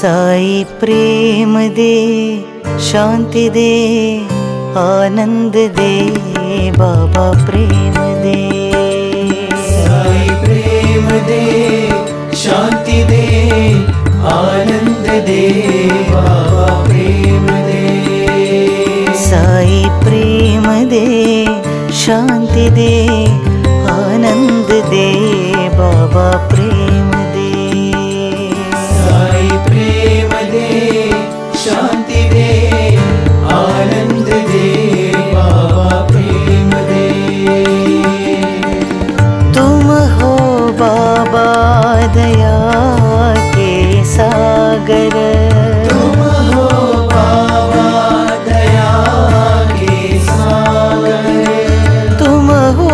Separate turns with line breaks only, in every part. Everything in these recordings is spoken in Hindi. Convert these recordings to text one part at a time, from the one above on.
साई प्रेम दे, शांति दे, आनंद दे, बाबा प्रेम दे।
साई प्रेम दे, शांति दे, आनंद दे, बाबा प्रेम दे।
साई प्रेम दे, शांति दे, आनंद दे, बाबा प्रेम दे।
साई प्रेम दे, शांति दे, आनंद दे, बाबा प्रेम दे।
तुम हो बाबा दया के सागर,
तुम हो बाबा दया के सागर।
तुम हो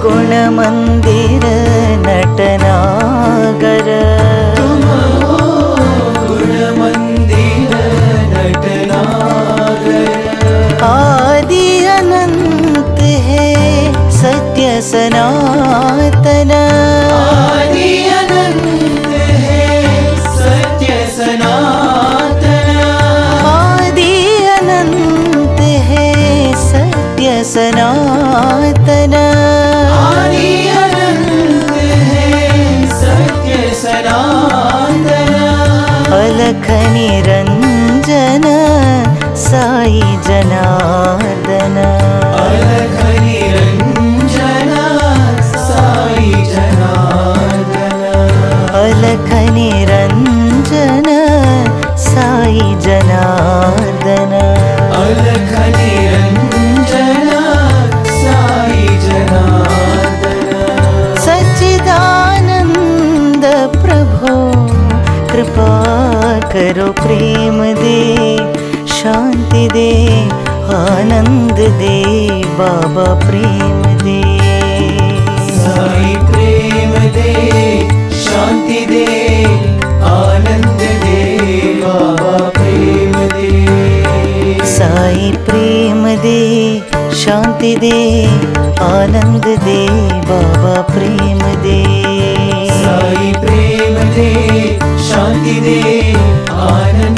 गुण मंदिर नटनागर,
तुम हो गुण मंदिर नटनागर।
आदि अनंत है सत्य सनातन,
आदि अनंत है सत्य सनातन।
आदि अनंत है सत्य सनातन।
आदि अनंत है सत्य सनातन।
अलख निरंजन साई जनार्दन,
अलख निरंजन साई जनार्दन।
अलख निरंजन साई जनार्दन।
अलख निरंजन साई जनार्दन।
सच्चिदानंद प्रभो कृपा करो, प्रेम दे, शांति दे, आनंद दे, बाबा प्रेम दे।
साई प्रेम दे, शांति दे, आनंद दे, बाबा प्रेम दे।
साई प्रेम दे, शांति दे, आनंद दे, बाबा प्रेम दे।
साई प्रेम दे, शांति दे, आनंद